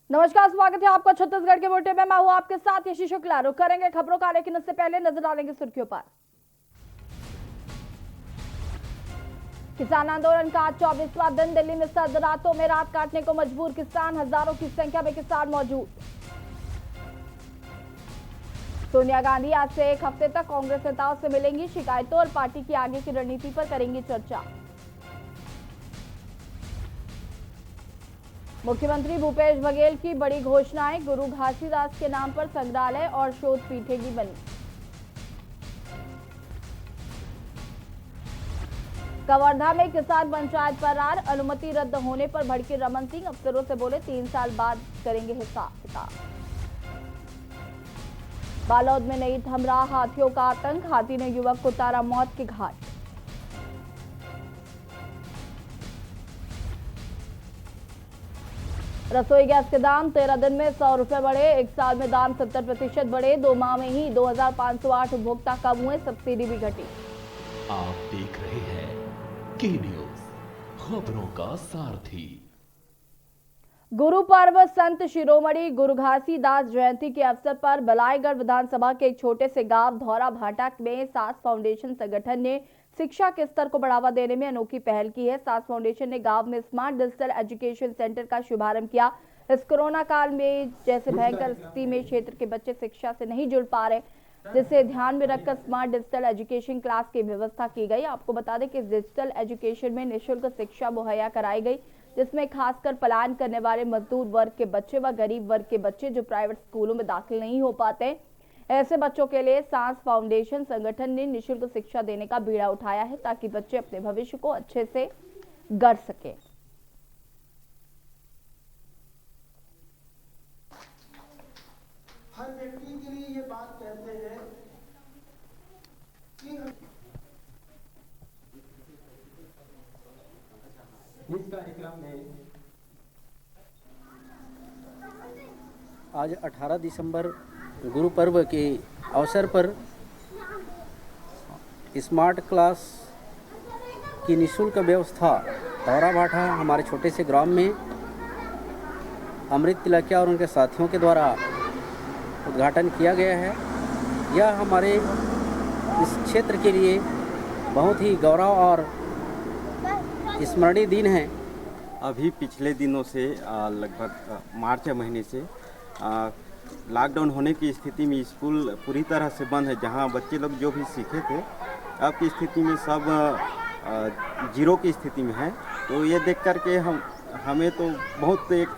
नमस्कार, स्वागत है आपका छत्तीसगढ़ के बुलेटिन में। मैं हूं आपके साथ यशी शुक्ला। रुक करेंगे खबरों का, लेकिन इससे पहले नजर डालेंगे सुर्खियों पर। किसान आंदोलन का आज 24वां दिन। दिल्ली में सर्द रातों में रात काटने को मजबूर किसान, हजारों की संख्या में किसान मौजूद। सोनिया गांधी आज से एक हफ्ते तक कांग्रेस नेताओं से मिलेंगी, शिकायतों और पार्टी की आगे की रणनीति पर करेंगी चर्चा। मुख्यमंत्री भूपेश बघेल की बड़ी घोषणाएं, गुरु घासीदास के नाम पर संग्रहालय और शोध पीठें की बनी। कवर्धा में किसान पंचायत फरार, अनुमति रद्द होने पर भड़के रमन सिंह, अफसरों से बोले 3 साल बाद करेंगे हिसाब किताब। बालोद में नहीं थम रहा हाथियों का आतंक, हाथी ने युवक को उतारा मौत के घाट। रसोई गैस के दाम 13 दिन में 100 रुपए बढ़े, एक साल में दाम 70% बढ़े, 2 माह में ही 2508 उपभोक्ता कम हुए, सब्सिडी भी घटी। आप देख रहे हैं की न्यूज, खबरों का सारथी। गुरु पर्व संत शिरोमणि गुरु घासीदास जयंती के अवसर पर बलाईगढ़ विधानसभा के एक छोटे से गांव धौरा भाटा में सास फाउंडेशन संगठन ने शिक्षा के स्तर को बढ़ावा देने में अनोखी पहल की है। सास फाउंडेशन ने गांव में स्मार्ट डिजिटल एजुकेशन सेंटर का शुभारंभ किया। इस कोरोना काल में जैसे भयंकर स्थिति में क्षेत्र के बच्चे शिक्षा से नहीं जुड़ पा रहे, जिसे ध्यान में रखकर स्मार्ट डिजिटल एजुकेशन क्लास की व्यवस्था की गई। आपको बता दें कि डिजिटल एजुकेशन में निःशुल्क शिक्षा मुहैया कराई गई, जिसमें खासकर पलायन करने वाले मजदूर वर्ग के बच्चे व गरीब वर्ग के बच्चे जो प्राइवेट स्कूलों में दाखिल नहीं हो पाते, ऐसे बच्चों के लिए सांस फाउंडेशन संगठन ने निःशुल्क शिक्षा देने का बीड़ा उठाया है, ताकि बच्चे अपने भविष्य को अच्छे से गढ़ सके। हर व्यक्ति के लिए ये बात कहते हैं कि इस कार्यक्रम में आज 18 दिसंबर गुरु पर्व के अवसर पर स्मार्ट क्लास की निःशुल्क व्यवस्था धौरा भाटा हमारे छोटे से ग्राम में अमृत तिलकिया और उनके साथियों के द्वारा उद्घाटन किया गया है। यह हमारे इस क्षेत्र के लिए बहुत ही गौरव और स्मरणीय दिन है। अभी पिछले दिनों से लगभग मार्च महीने से लॉकडाउन होने की स्थिति में स्कूल पूरी तरह से बंद है। जहां बच्चे लोग जो भी सीखे थे, अब की स्थिति में सब जीरो की स्थिति में है। तो ये देख कर के हमें तो बहुत एक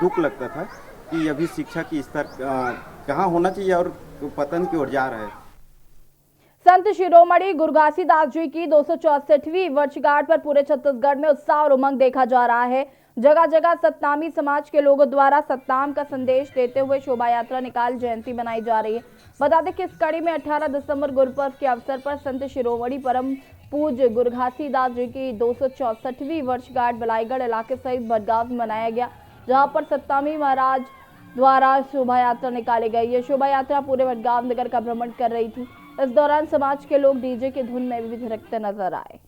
दुख लगता था कि अभी शिक्षा की स्तर कहाँ होना चाहिए और पतन की ओर जा रहा है। संत शिरोमणि गुरु घासीदास जी की 264वीं वर्षगांठ पर पूरे छत्तीसगढ़ में उत्साह और उमंग देखा जा रहा है। जगह जगह सतनामी समाज के लोगों द्वारा सतनाम का संदेश देते हुए शोभा यात्रा निकाल जयंती मनाई जा रही है। बता दें कि इस कड़ी में 18 दिसंबर गुरुपर्व के अवसर पर संत शिरोमणि परम पूज्य गुरु घासीदास जी की 264वीं वर्षगांठ बलाईगढ़ इलाके सहित भटगांव में मनाया गया, जहां पर सतनामी महाराज द्वारा शोभा यात्रा निकाली गई। ये शोभा यात्रा पूरे भटगांव नगर का भ्रमण कर रही थी। इस दौरान समाज के लोग डीजे की धुन में भी थिरकते नजर आए।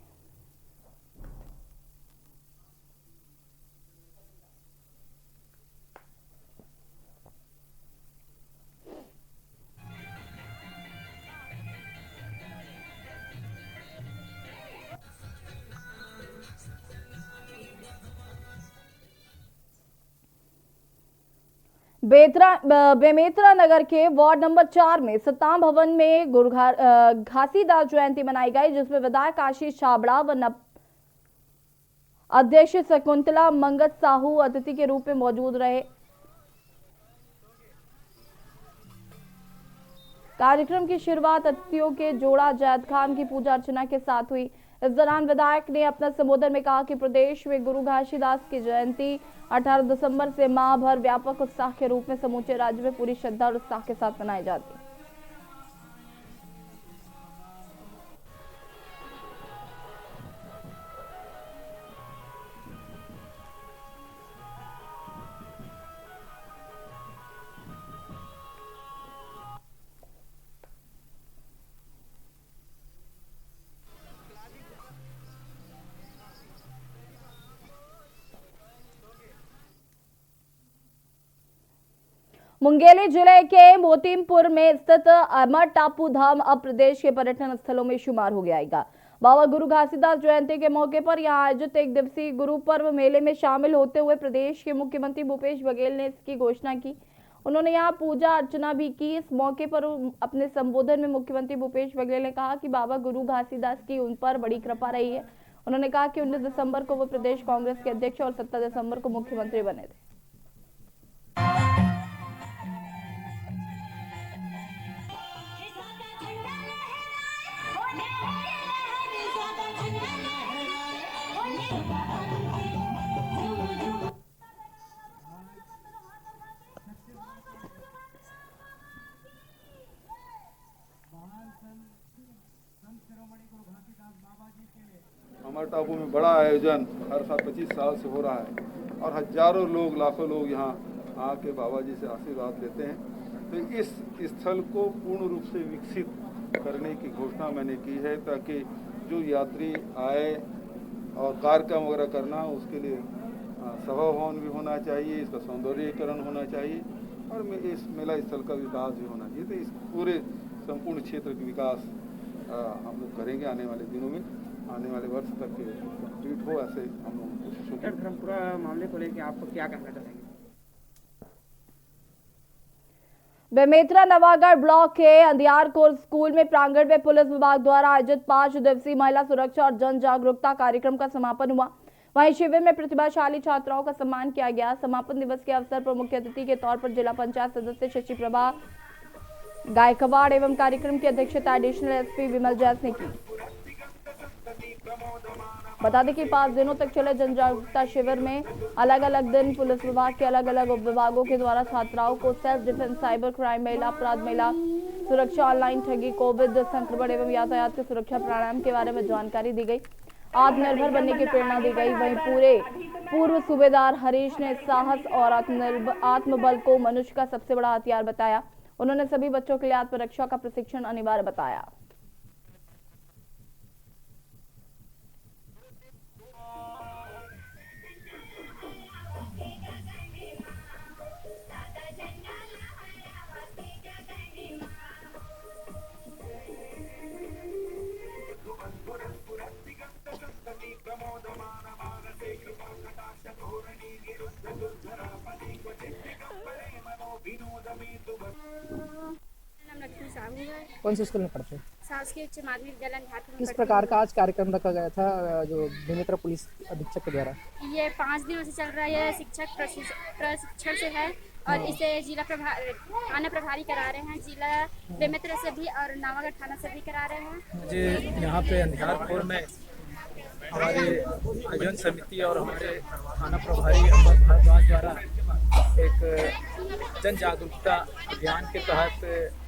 बेमेतरा नगर के वार्ड नंबर 4 में सत्ताम भवन में गुरु घासीदास जयंती मनाई गई, जिसमें विधायक आशीष छाबड़ा व अध्यक्ष शकुंतला मंगत साहू अतिथि के रूप में मौजूद रहे। कार्यक्रम की शुरुआत अतिथियों के जोड़ा जैद खान की पूजा अर्चना के साथ हुई। इस दौरान विधायक ने अपना संबोधन में कहा कि प्रदेश में गुरु घासीदास की जयंती 18 दिसंबर से माह भर व्यापक उत्साह के रूप में समूचे राज्य में पूरी श्रद्धा और उत्साह के साथ मनाई जाती है। मुंगेली जिले के मोतीमपुर में स्थित अमर टापू धाम अब प्रदेश के पर्यटन स्थलों में शुमार हो गया। बाबा गुरु घासीदास जयंती के मौके पर यहां आयोजित एक दिवसीय गुरु पर्व मेले में शामिल होते हुए प्रदेश के मुख्यमंत्री भूपेश बघेल ने इसकी घोषणा की। उन्होंने यहां पूजा अर्चना भी की। इस मौके पर अपने संबोधन में मुख्यमंत्री भूपेश बघेल ने कहा कि बाबा गुरु घासीदास की उन पर बड़ी कृपा रही है। उन्होंने कहा कि 19 दिसंबर को वो प्रदेश कांग्रेस के अध्यक्ष और 17 दिसंबर को मुख्यमंत्री बने थे। अमर टापू में बड़ा आयोजन हर साल 25 साल से हो रहा है और हजारों लोग लाखों लोग यहाँ आके बाबा जी से आशीर्वाद लेते हैं। तो इस स्थल को पूर्ण रूप से विकसित करने की घोषणा मैंने की है ताकि जो यात्री आए और कार्यक्रम वगैरह करना उसके लिए सभा भवन भी होना चाहिए, इसका सौंदर्यीकरण होना चाहिए और इस मेला स्थल का विकास भी होना चाहिए। तो इस पूरे संपूर्ण क्षेत्र का विकास हम लोग करेंगे आने वाले दिनों में, आने वाले वर्ष तक कंप्लीट हो, ऐसे हम लोग कोशिशों की। धर्मपुरा मामले को लेकर आप क्या कहना चाहेंगे? बेमेतरा नवागढ़ ब्लॉक के अंदियारकोट स्कूल में प्रांगण में पुलिस विभाग द्वारा आयोजित 5 दिवसीय महिला सुरक्षा और जन जागरूकता कार्यक्रम का समापन हुआ। वहीं शिविर में प्रतिभाशाली छात्राओं का सम्मान किया गया। समापन दिवस के अवसर पर मुख्य अतिथि के तौर पर जिला पंचायत सदस्य शशि प्रभा गायकवाड़ एवं कार्यक्रम की अध्यक्षता एडिशनल एसपी विमल जैस ने की। बता दें कि 5 दिनों तक चले जन जागरूकता शिविर में अलग अलग दिन पुलिस विभाग के अलग अलग उप विभागों के द्वारा छात्राओं को सेल्फ डिफेंस, साइबर क्राइम, महिला अपराध, महिला सुरक्षा, ऑनलाइन ठगी, कोविड संक्रमण एवं यातायात की सुरक्षा प्राणायाम के बारे में जानकारी दी गई। आत्मनिर्भर बनने की प्रेरणा दी गई। वहीं पूर्व सूबेदार हरीश ने साहस और आत्मबल को मनुष्य का सबसे बड़ा हथियार बताया। उन्होंने सभी बच्चों के लिए आत्मरक्षा का प्रशिक्षण अनिवार्य बताया। कौन से स्कूल में पढ़ते हैं? शासकीय उच्च माध्यमिक विद्यालय झारखंड। किस प्रकार का आज कार्यक्रम रखा गया था जो बेमेतरा पुलिस अधीक्षक के द्वारा? ये 5 दिनों से चल रहा है। ये शिक्षक प्रशिक्षण से है और इसे जिला थाना प्रभारी करा रहे हैं, जिला बेमेतरा से भी और नावागढ़ थाना से भी करा रहे हैं। मुझे यहाँ पे अंधियारपुर में हमारे आयोजन समिति और हमारे थाना प्रभारी अमर भारद्वाज द्वारा एक जन जागरूकता अभियान के तहत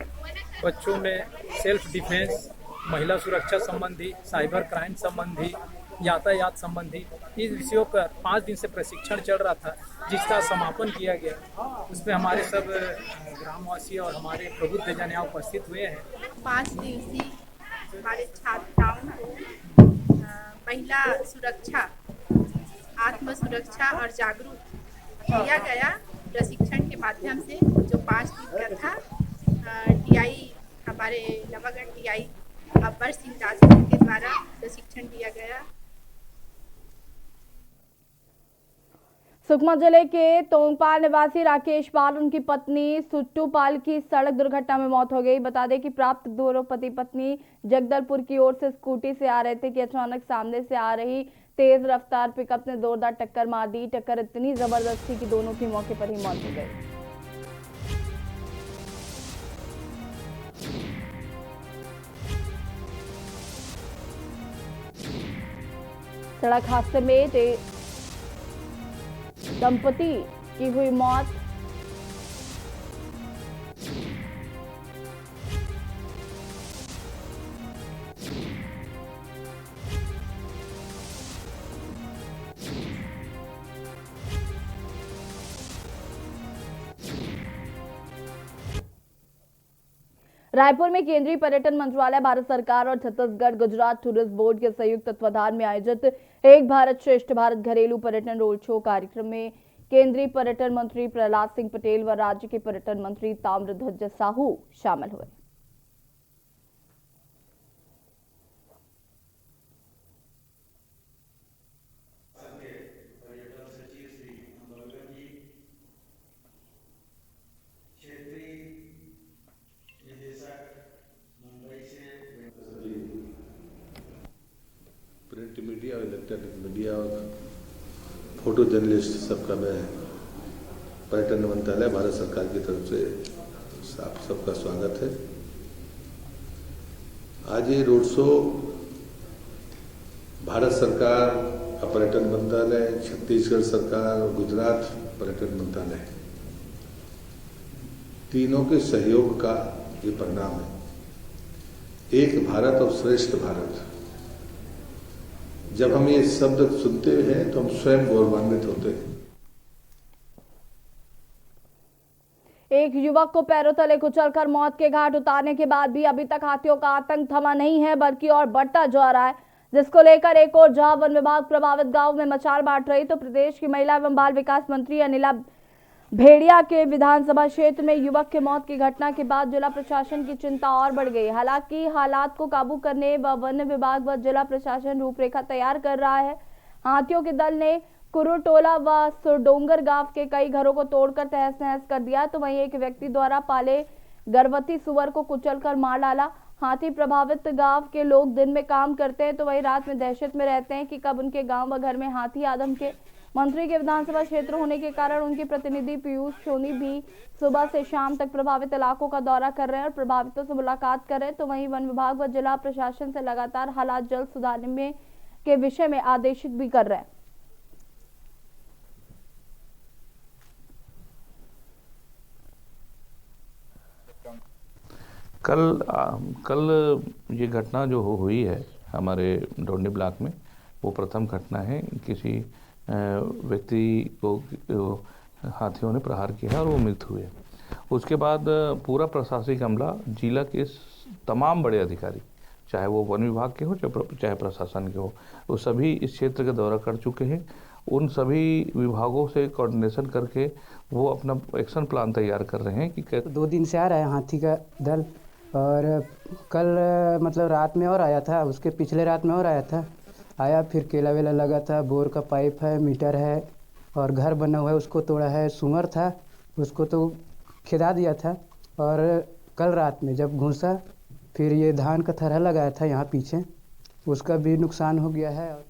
बच्चों में सेल्फ डिफेंस, महिला सुरक्षा संबंधी, साइबर क्राइम संबंधी, यातायात संबंधी इन विषयों पर 5 दिन से प्रशिक्षण चल रहा था, जिसका समापन किया गया। उसमें हमारे सब ग्रामवासी और हमारे प्रबुद्ध जन यहाँ उपस्थित हुए हैं। 5 दिवसीय हमारे छात्राओं को महिला सुरक्षा, आत्म सुरक्षा और जागरूक किया गया प्रशिक्षण के माध्यम से, जो 5 दिन का था। टीआई हमारे नवागढ़ टीआई अब्बर सिंह राजपूत के द्वारा प्रशिक्षण दिया गया। सुकमा जिले के तोंगपाल निवासी राकेश पाल, उनकी पत्नी सुट्टू पाल की सड़क दुर्घटना में मौत हो गई। बता दें कि प्राप्त दोनों पति पत्नी जगदलपुर की ओर से स्कूटी से आ रहे थे कि अचानक सामने से आ रही तेज रफ्तार पिकअप ने जोरदार टक्कर मार दी। टक्कर इतनी जबरदस्त थी कि दोनों की मौके पर ही मौत हो गई। सड़क हादसे में दंपति की हुई मौत। रायपुर में केंद्रीय पर्यटन मंत्रालय, भारत सरकार और छत्तीसगढ़ गुजरात टूरिज्म बोर्ड के संयुक्त तत्वाधान में आयोजित एक भारत श्रेष्ठ भारत घरेलू पर्यटन रोड शो कार्यक्रम में केंद्रीय पर्यटन मंत्री प्रहलाद सिंह पटेल व राज्य के पर्यटन मंत्री ताम्रध्वज साहू शामिल हुए। प्रिंट मीडिया और इलेक्ट्रॉनिक मीडिया और फोटो जर्नलिस्ट सबका मैं पर्यटन मंत्रालय भारत सरकार की तरफ से आप सबका स्वागत है। आज ये रोड शो भारत सरकार का पर्यटन मंत्रालय, छत्तीसगढ़ सरकार और गुजरात पर्यटन मंत्रालय तीनों के सहयोग का ये परिणाम है। एक भारत और श्रेष्ठ भारत, जब हम ये शब्द सुनते हैं तो हम स्वयं गौरवान्वित होते हैं। एक युवक को पैरों तले कुचलकर मौत के घाट उतारने के बाद भी अभी तक हाथियों का आतंक थमा नहीं है, बल्कि और बढ़ता जा रहा है, जिसको लेकर एक और जहां वन विभाग प्रभावित गांव में मचाल बांट रही, तो प्रदेश की महिला एवं बाल विकास मंत्री अनिला भेड़िया के विधानसभा क्षेत्र में युवक के मौत की घटना के बाद जिला प्रशासन की चिंता और बढ़ गई। हालांकि हालात को काबू करने व वन विभाग व जिला प्रशासन रूपरेखा तैयार कर रहा है। हाथियों के दल ने कुरुटोला व सुरडोंगर गांव के कई घरों को तोड़कर तहस नहस कर दिया, तो वहीं एक व्यक्ति द्वारा पाले गर्भवती सुअर को कुचलकर मार डाला। हाथी प्रभावित गांव के लोग दिन में काम करते हैं तो वहीं रात में दहशत में रहते हैं कि कब उनके गांव व घर में हाथी आदम के। मंत्री के विधानसभा क्षेत्र होने के कारण उनके प्रतिनिधि पीयूष सोनी भी सुबह से शाम तक प्रभावित इलाकों का दौरा कर रहे हैं और प्रभावितों से मुलाकात कर रहे हैं, तो वहीं वन विभाग व जिला प्रशासन से लगातार हालात जल्द सुधारने में के विषय में आदेशित भी कर रहे हैं। कल ये घटना जो हुई है हमारे डोंडी ब्लॉक में, वो प्रथम घटना है। किसी व्यक्ति को हाथियों ने प्रहार किया और वो मृत्यु हुए। उसके बाद पूरा प्रशासनिक अमला, जिला के तमाम बड़े अधिकारी, चाहे वो वन विभाग के हो चाहे प्रशासन के हो, वो सभी इस क्षेत्र का दौरा कर चुके हैं। उन सभी विभागों से कोऑर्डिनेशन करके वो अपना एक्शन प्लान तैयार कर रहे हैं कि 2 दिन से आ रहा है हाथी का दल, और कल मतलब रात में और आया था, उसके पिछले रात में और आया, फिर केला वेला लगा था, बोर का पाइप है, मीटर है और घर बना हुआ है उसको तोड़ा है। सुअर था उसको तो खिदा दिया था, और कल रात में जब घुसा फिर ये धान का थरहा लगाया था यहाँ पीछे, उसका भी नुकसान हो गया है।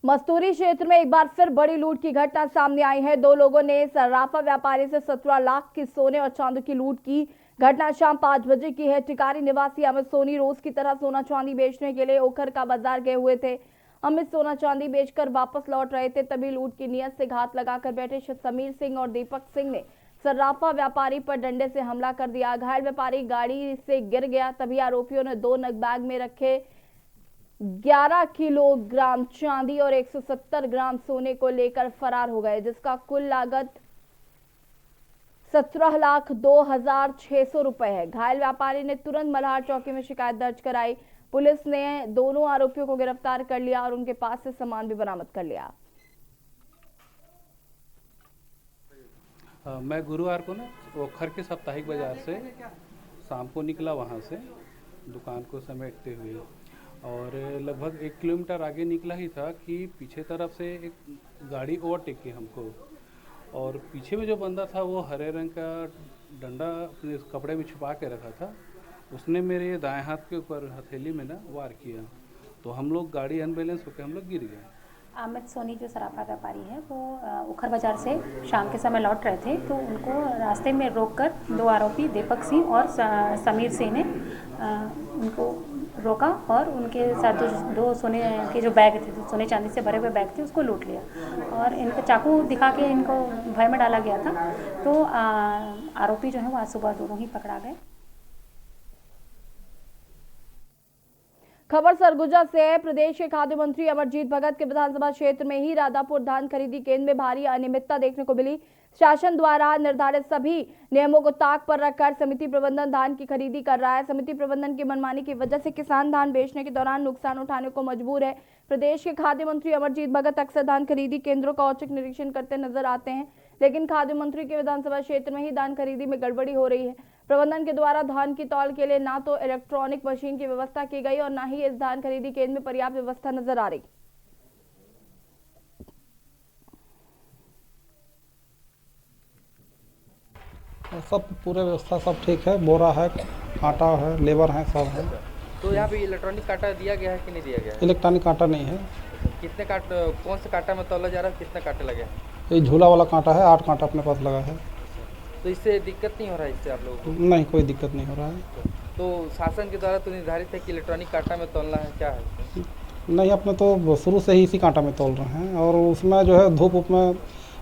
मस्तूरी क्षेत्र में एक बार फिर बड़ी लूट की घटना सामने आई है। 2 लोगों ने सर्राफा व्यापारी से 17 लाख की सोने और चांदी की लूट की। घटना शाम 5 बजे की है। टिकारी निवासी अमित सोनी रोज की तरह सोना चांदी बेचने के लिए ओखर का बाजार गए हुए थे। अमित सोना चांदी बेचकर वापस लौट रहे थे, तभी लूट की नीयत से घात लगाकर बैठे समीर सिंह और दीपक सिंह ने सर्राफा व्यापारी पर डंडे से हमला कर दिया। घायल व्यापारी गाड़ी से गिर गया, तभी आरोपियों ने 2 नग बैग में रखे 11 किलोग्राम चांदी और 170 ग्राम सोने को लेकर फरार हो गए, जिसका कुल लागत 17,02,600 रुपए है। घायल व्यापारी ने तुरंत मल्हार चौकी में शिकायत दर्ज कराई। पुलिस ने दोनों आरोपियों को गिरफ्तार कर लिया और उनके पास से सामान भी बरामद कर लिया। मैं गुरुवार को ना ओखर के साप्ताहिक बाजार से शाम को निकला, वहाँ से दुकान को समेटते हुए, और लगभग 1 किलोमीटर आगे निकला ही था कि पीछे तरफ से एक गाड़ी ओवरटेक की हमको, और पीछे में जो बंदा था वो हरे रंग का डंडा अपने कपड़े में छुपा के रखा था। उसने मेरे दाएं हाथ के ऊपर हथेली में ना वार किया, तो हम लोग गाड़ी अनबैलेंस होकर हम लोग गिर गए। अमित सोनी जो सराफा व्यापारी है वो उखर बाजार से शाम के समय लौट रहे थे, तो उनको रास्ते में रोककर 2 आरोपी दीपक सिंह और समीर सिंह ने उनको रोका और उनके साथ 2 सोने के जो बैग थे, सोने चांदी से भरे हुए बैग थे, उसको लूट लिया और इनको चाकू दिखा के इनको भय में डाला गया था। तो आरोपी जो है वो आज सुबह दोनों ही पकड़ा गए। खबर सरगुजा से है। प्रदेश के खाद्य मंत्री अमरजीत भगत के विधानसभा क्षेत्र में ही राधापुर धान खरीदी केंद्र में भारी अनियमितता देखने को मिली। शासन द्वारा निर्धारित सभी नियमों को ताक पर रखकर समिति प्रबंधन धान की खरीदी कर रहा है। समिति प्रबंधन की मनमानी की वजह से किसान धान बेचने के दौरान नुकसान उठाने को मजबूर है। प्रदेश के खाद्य मंत्री अमरजीत भगत अक्सर धान खरीदी केंद्रों का औचक निरीक्षण करते नजर आते हैं, लेकिन खाद्य मंत्री के विधानसभा क्षेत्र में ही धान खरीदी में गड़बड़ी हो रही है। प्रबंधन के द्वारा धान की तौल के लिए ना तो इलेक्ट्रॉनिक मशीन की व्यवस्था की गई और ना ही इस धान खरीदी केंद्र में पर्याप्त व्यवस्था नजर आ रही। सब पूरे व्यवस्था सब ठीक है, बोरा है, कांटा है, लेबर है, सब है। तो यहाँ पे इलेक्ट्रॉनिक कांटा दिया गया है कि नहीं दिया गया है? इलेक्ट्रॉनिक कांटा नहीं है। कितने कौन से कांटा में तौला जा रहा है, कितने कांटे लगे? ये झूला वाला कांटा है, 8 कांटा अपने पास लगा है। तो इससे दिक्कत नहीं हो रहा है इससे आप लोगों को? नहीं, कोई दिक्कत नहीं हो रहा है। तो शासन के द्वारा तो निर्धारित है कि इलेक्ट्रॉनिक कांटा में तौलना है, क्या है? नहीं, अपने तो शुरू से ही इसी कांटा में तौल रहे हैं और उसमें जो है धूप में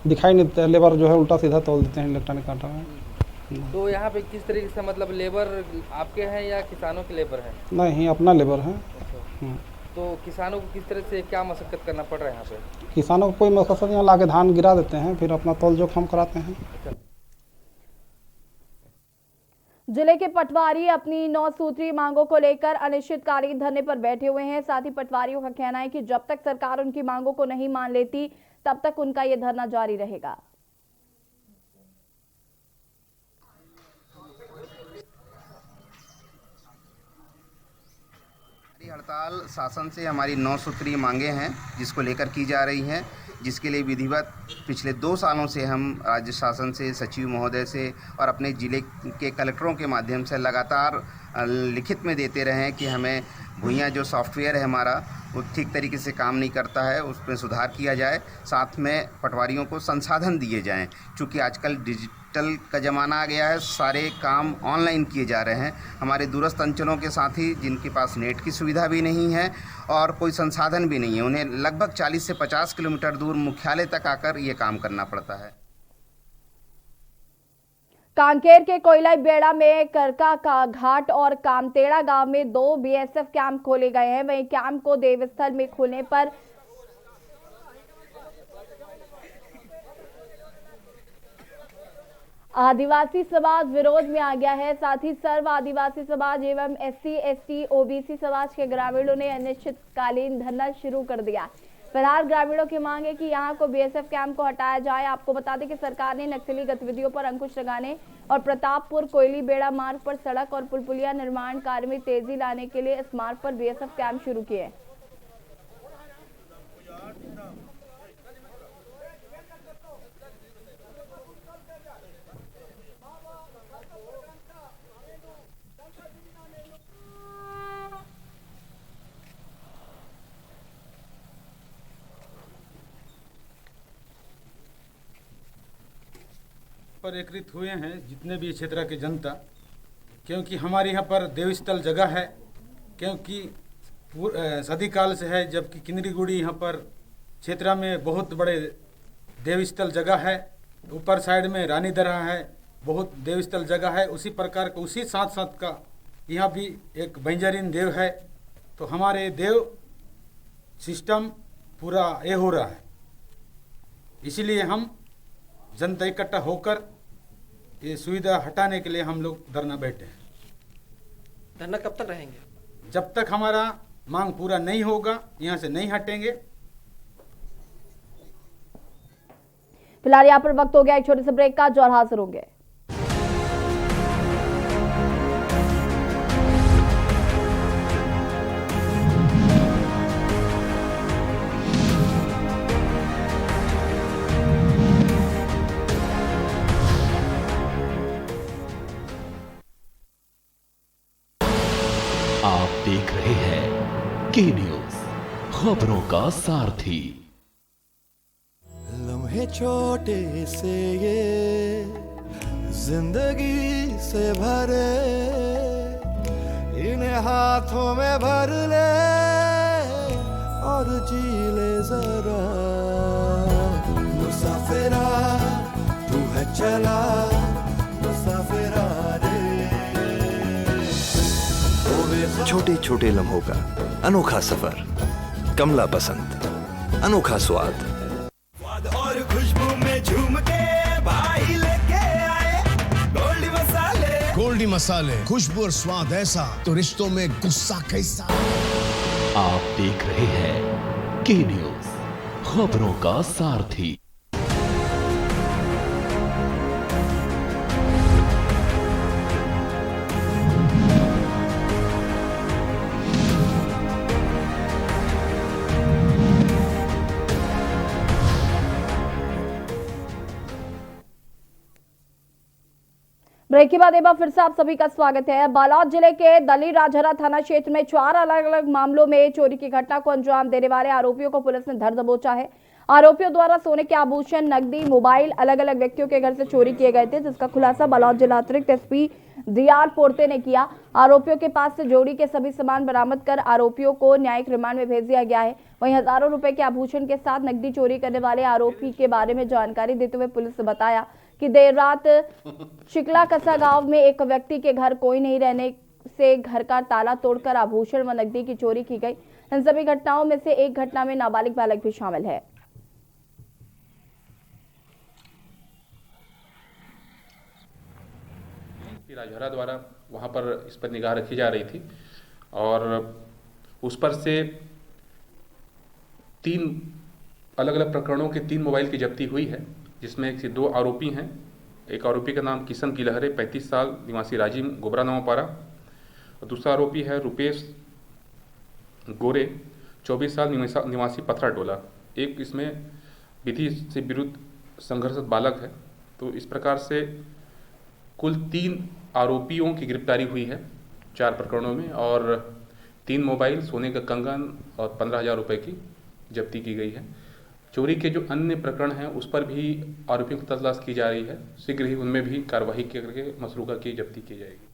दिखाई नहीं देता, लेबर जो है उल्टा सीधा तौल देते हैं इलेक्ट्रॉनिक कांटा में। तो यहाँ पे किस तरीके से, मतलब लेबर आपके हैं या किसानों के लेबर हैं? नहीं, अपना लेबर है। तो किसानों को किस तरह से क्या मशक्कत करना पड़ रहा है यहाँ पे? किसानों को कोई मशक्कत नहीं, ला के धान गिरा देते हैं, फिर अपना तौल जोख हम कराते हैं। जिले के पटवारी अपनी 9 सूत्री मांगों को लेकर अनिश्चितकालीन धरने पर बैठे हुए हैं। साथ ही पटवारियों का कहना है कि जब तक सरकार उनकी मांगों को नहीं मान लेती तब तक उनका ये धरना जारी रहेगा। हड़ताल शासन से हमारी 9 सूत्री मांगे हैं जिसको लेकर की जा रही हैं, जिसके लिए विधिवत पिछले 2 सालों से हम राज्य शासन से, सचिव महोदय से और अपने ज़िले के कलेक्टरों के माध्यम से लगातार लिखित में देते रहे हैं कि हमें भुइयाँ जो सॉफ्टवेयर है हमारा वो ठीक तरीके से काम नहीं करता है, उसमें सुधार किया जाए। साथ में पटवारियों को संसाधन दिए जाएं, क्योंकि आजकल डिजिटल का ज़माना आ गया है, सारे काम ऑनलाइन किए जा रहे हैं। हमारे दूरस्थ अंचलों के साथी जिनके पास नेट की सुविधा भी नहीं है और कोई संसाधन भी नहीं है, उन्हें लगभग 40 से 50 किलोमीटर दूर मुख्यालय तक आकर ये काम करना पड़ता है। कांकेर के कोयला बेड़ा में करका का घाट और कामतेड़ा गांव में 2 बीएसएफ कैंप खोले गए हैं। वहीं कैंप को देवस्थल में खोलने पर आदिवासी समाज विरोध में आ गया है। साथ ही सर्व आदिवासी समाज एवं SC, ST, OBC समाज के ग्रामीणों ने अनिश्चितकालीन धरना शुरू कर दिया। फिलहाल ग्रामीणों की मांग है कि यहां को बीएसएफ कैंप को हटाया जाए। आपको बता दें कि सरकार ने नक्सली गतिविधियों पर अंकुश लगाने और प्रतापपुर कोयली बेड़ा मार्ग पर सड़क और पुलपुलिया निर्माण कार्य में तेजी लाने के लिए इस मार्ग पर बीएसएफ कैंप शुरू किए हैं। पर एकत्रित हुए हैं जितने भी क्षेत्र के जनता, क्योंकि हमारे यहाँ पर देवस्थल जगह है, क्योंकि सदी काल से है, जबकि किन्नरीगुड़ी यहाँ पर क्षेत्र में बहुत बड़े देवस्थल जगह है। ऊपर साइड में रानी दरगाह है, बहुत देवस्थल जगह है। उसी प्रकार का उसी साथ साथ का यहाँ भी एक बंजरीन देव है। तो हमारे देव सिस्टम पूरा ये हो रहा है, इसीलिए हम जनता इकट्ठा होकर ये सुविधा हटाने के लिए हम लोग धरना बैठे हैं। धरना कब तक रहेंगे? जब तक हमारा मांग पूरा नहीं होगा, यहाँ से नहीं हटेंगे। फिलहाल यहाँ पर वक्त हो गया एक छोटे से ब्रेक का, जो हाजिर होंगे। आप देख रहे हैं के न्यूज, खबरों का सारथी। लम्हे छोटे से ये जिंदगी से भरे, इन्हें हाथों में भर ले और जी ले जरा। मुसाफिरा तू है चला, मुसाफिरा रे। छोटे छोटे लम्हों का अनोखा सफर, कमला पसंद, अनोखा स्वाद और खुशबू में झूम के भाई लेके आए गोल्डी मसाले। गोल्डी मसाले, खुशबू और स्वाद ऐसा तो रिश्तों में गुस्सा कैसा। आप देख रहे हैं के न्यूज, खबरों का सारथी। ब्रेक के बाद एक बार फिर से आप सभी का स्वागत है। बालोद जिले के दली राजहरा थाना क्षेत्र में 4 अलग अलग मामलों में चोरी की घटना को अंजाम देने वाले आरोपियों को पुलिस ने धर दबोचा है। आरोपियों द्वारा सोने के आभूषण, नकदी, मोबाइल अलग अलग व्यक्तियों के घर से चोरी किए गए थे, जिसका खुलासा बालोद जिला अतिरिक्त एसपी DR पोर्ते ने किया। आरोपियों के पास से चोरी के सभी सामान बरामद कर आरोपियों को न्यायिक रिमांड में भेज दिया गया है। वहीं हजारों रुपए के आभूषण के साथ नकदी चोरी करने वाले आरोपी के बारे में जानकारी देते हुए पुलिस ने बताया कि देर रात शिकला कसा गांव में एक व्यक्ति के घर कोई नहीं रहने से घर का ताला तोड़कर आभूषण व नकदी की चोरी की गई। इन सभी घटनाओं में से एक घटना में नाबालिग बालक भी शामिल है। राजहरा द्वारा वहां पर इस पर निगाह रखी जा रही थी और उस पर से 3 अलग अलग प्रकरणों के 3 मोबाइल की जब्ती हुई है, जिसमें से 2 आरोपी हैं। एक आरोपी का नाम किशन गिलहरे 35 साल निवासी राजीव गोबरा नवापारा और दूसरा आरोपी है रुपेश गोरे 24 साल निवासी पथरा टोला। एक इसमें विधि से विरुद्ध संघर्षरत बालक है। तो इस प्रकार से कुल 3 आरोपियों की गिरफ्तारी हुई है 4 प्रकरणों में और 3 मोबाइल, सोने का कंगन और 15,000 रुपये की जब्ती की गई है। चोरी के जो अन्य प्रकरण हैं उस पर भी आरोपियों की तलाश की जा रही है। शीघ्र ही उनमें भी कार्रवाई करके मसरूका की जब्ती की जाएगी।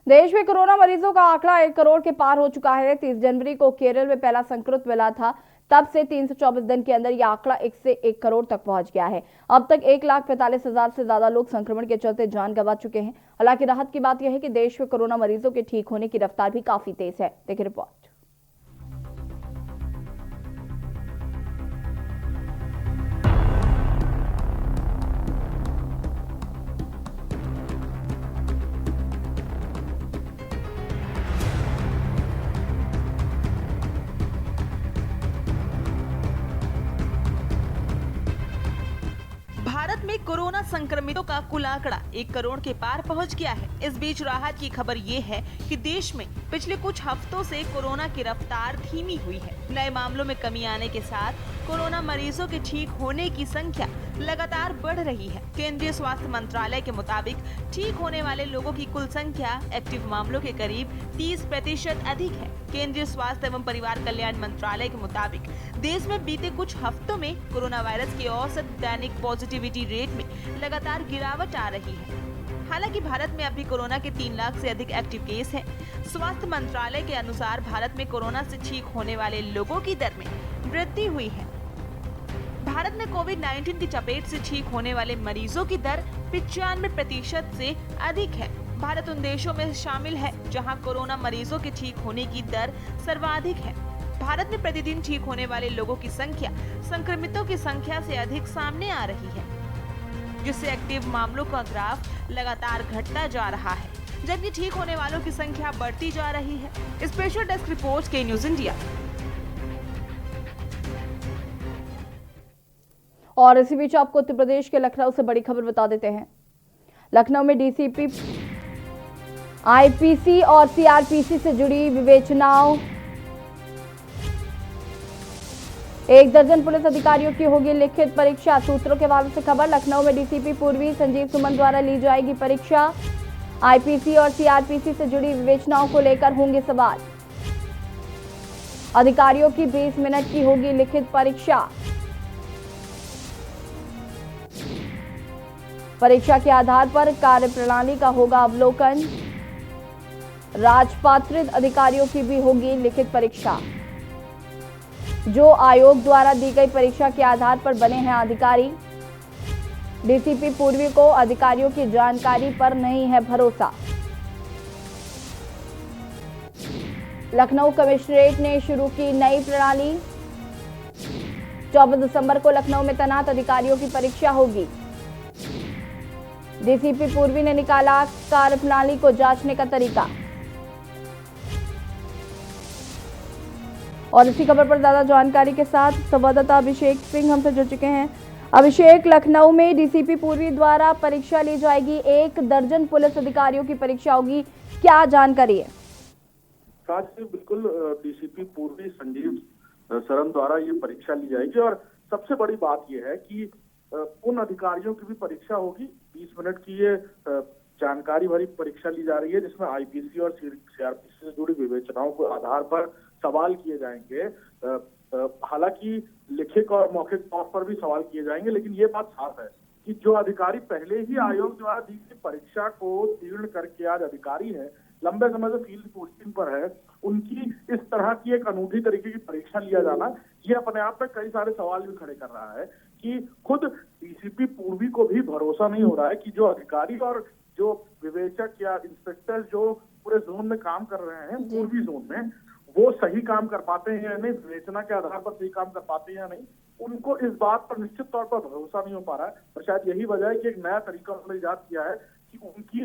देश में कोरोना मरीजों का आंकड़ा 1 करोड़ के पार हो चुका है। 30 जनवरी को केरल में पहला संक्रमित मिला था, तब से 324 दिन के अंदर यह आंकड़ा 1 करोड़ तक पहुंच गया है। अब तक 1,45,000 से ज्यादा लोग संक्रमण के चलते जान गंवा चुके हैं। हालांकि राहत की बात यह है कि देश में कोरोना मरीजों के ठीक होने की रफ्तार भी काफी तेज है। देखिए रिपोर्ट। भारत में कोरोना संक्रमितों का कुल आंकड़ा 1 करोड़ के पार पहुंच गया है। इस बीच राहत की खबर ये है कि देश में पिछले कुछ हफ्तों से कोरोना की रफ्तार धीमी हुई है। नए मामलों में कमी आने के साथ कोरोना मरीजों के ठीक होने की संख्या लगातार बढ़ रही है। केंद्रीय स्वास्थ्य मंत्रालय के मुताबिक ठीक होने वाले लोगों की कुल संख्या एक्टिव मामलों के करीब 30% अधिक है। केंद्रीय स्वास्थ्य एवं परिवार कल्याण मंत्रालय के मुताबिक देश में बीते कुछ हफ्तों में कोरोना वायरस की औसत दैनिक पॉजिटिविटी रेट में लगातार गिरावट आ रही है। हालांकि भारत में अभी कोरोना के 3 लाख से अधिक एक्टिव केस हैं। स्वास्थ्य मंत्रालय के अनुसार भारत में कोरोना से ठीक होने वाले लोगों की दर में वृद्धि हुई है। भारत में कोविड-19 की चपेट से ठीक होने वाले मरीजों की दर 95% से अधिक है। भारत उन देशों में शामिल है जहां कोरोना मरीजों के ठीक होने की दर सर्वाधिक है। भारत में प्रतिदिन ठीक होने वाले लोगों की संख्या संक्रमितों की संख्या से अधिक सामने आ रही है, जिससे एक्टिव मामलों का ग्राफ लगातार घटता जा रहा है, जबकि ठीक होने वालों की संख्या बढ़ती जा रही है। स्पेशल डेस्क रिपोर्ट के न्यूज इंडिया। और इसी बीच आपको उत्तर प्रदेश के लखनऊ से बड़ी खबर बता देते हैं। लखनऊ में डीसीपी, आईपीसी और सीआरपीसी से जुड़ी विवेचनाओं, 1 दर्जन पुलिस अधिकारियों की होगी लिखित परीक्षा। सूत्रों के हवाले से खबर। लखनऊ में डीसीपी पूर्वी संजीव सुमन द्वारा ली जाएगी परीक्षा। आईपीसी और सीआरपीसी से जुड़ी विवेचनाओं को लेकर होंगे सवाल। अधिकारियों की 20 मिनट की होगी लिखित परीक्षा। परीक्षा के आधार पर कार्यप्रणाली का होगा अवलोकन। राजपात्रित अधिकारियों की भी होगी लिखित परीक्षा। जो आयोग द्वारा दी गई परीक्षा के आधार पर बने हैं अधिकारी। डीसीपी पूर्वी को अधिकारियों की जानकारी पर नहीं है भरोसा। लखनऊ कमिश्नरेट ने शुरू की नई प्रणाली। 24 दिसंबर को लखनऊ में तैनात अधिकारियों की परीक्षा होगी। डीसीपी पूर्वी ने निकाला कार्यप्रणाली को जांचने का तरीका। और इसी खबर पर ज्यादा जानकारी के साथ संवाददाता अभिषेक सिंह हमसे जुड़ चुके हैं। अभिषेक, लखनऊ में डीसीपी पूर्वी द्वारा परीक्षा ली जाएगी, 1 दर्जन पुलिस अधिकारियों की परीक्षा होगी, क्या जानकारी है? बिल्कुल, डीसीपी पूर्वी संजीव सरन द्वारा ये परीक्षा ली जाएगी और सबसे बड़ी बात यह है कि उन अधिकारियों की भी परीक्षा होगी। 20 मिनट की ये जानकारी भरी परीक्षा ली जा रही है, जिसमें आईपीसी और सीआरपीसी से जुड़ी विवेचनाओं के आधार पर सवाल किए जाएंगे। हालांकि लिखित और मौखिक तौर पर भी सवाल किए जाएंगे, लेकिन ये बात साफ है कि जो अधिकारी पहले ही आयोग द्वारा दी गई परीक्षा को उत्तीर्ण करके आज अधिकारी है, लंबे समय से फील्ड पोस्टिंग पर है, उनकी इस तरह की एक अनूठी तरीके की परीक्षा लिया जाना, ये अपने आप में कई सारे सवाल भी खड़े कर रहा है कि खुद डीसीपी पूर्वी को भी भरोसा नहीं हो रहा है कि जो अधिकारी और जो विवेचक या इंस्पेक्टर जो पूरे जोन में काम कर रहे हैं, पूर्वी जोन में, वो सही काम कर पाते हैं या नहीं, विवेचना के आधार पर सही काम कर पाते हैं या नहीं, उनको इस बात पर निश्चित तौर पर भरोसा नहीं हो पा रहा है। और शायद यही वजह है कि एक नया तरीका उन्होंने इजाद किया है कि उनकी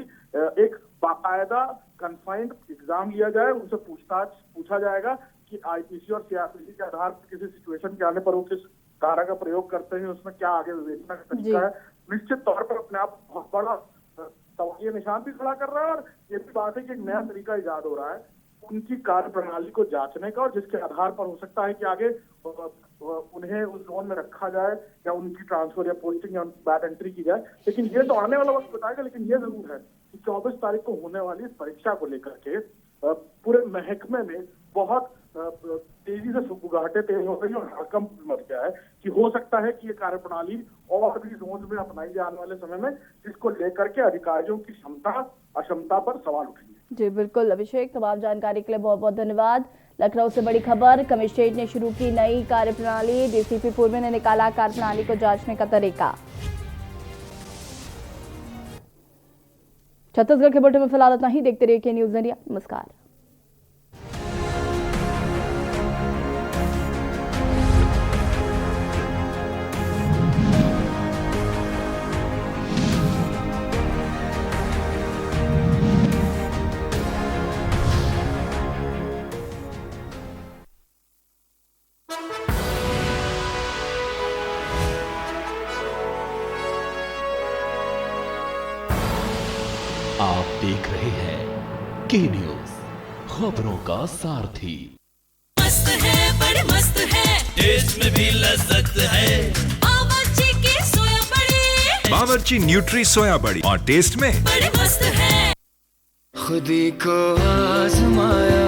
एक बाकायदा कन्फाइंड एग्जाम लिया जाए, उनसे पूछा जाएगा कि आईपीसी और सीआरपीसी के आधार पर किसी सिचुएशन के आने पर वो किस धारा का प्रयोग करते हैं, उसमें क्या आगे विवेचना का तरीका है। निश्चित तौर पर अपने आप बहुत बड़ा सवालिया निशान भी खड़ा कर रहा है और ये भी बात है कि एक नया तरीका इजाद हो रहा है उनकी कार्य प्रणाली को जांचने का, और जिसके आधार पर हो सकता है कि आगे उन्हें उस जोन में रखा जाए या उनकी ट्रांसफर या पोस्टिंग या बैड एंट्री की जाए। लेकिन ये तो आने वाला वक्त बताएगा, लेकिन ये जरूर है कि 24 तारीख को होने वाली इस परीक्षा को लेकर के पूरे महकमे में बहुत तेजी से सुगबुगाहटें तेज हो गई और हड़कंप मच गया है कि हो सकता है कि ये कार्यप्रणाली और भी जोन में अपनाई जाने वाले समय में, जिसको लेकर के अधिकारियों की क्षमता अक्षमता पर सवाल उठेंगे। जी बिल्कुल अभिषेक, तमाम जानकारी के लिए बहुत बहुत धन्यवाद। लखनऊ से बड़ी खबर, कमिश्नरेट ने शुरू की नई कार्यप्रणाली, डीसीपी पूर्वी ने निकाला कार्यप्रणाली को जांचने का तरीका। छत्तीसगढ़ के बुलेटिन में फिलहाल इतना ही। देखते रहिए न्यूज़ इंडिया। नमस्कार। आप देख रहे हैं के न्यूज, खबरों का सारथी। मस्त है, बड़े मस्त है, टेस्ट में भी लज्जत है, बावर्ची की सोया बड़ी, बावर्ची न्यूट्री सोया बड़ी और टेस्ट में बड़े मस्त है। खुदी को आजमाया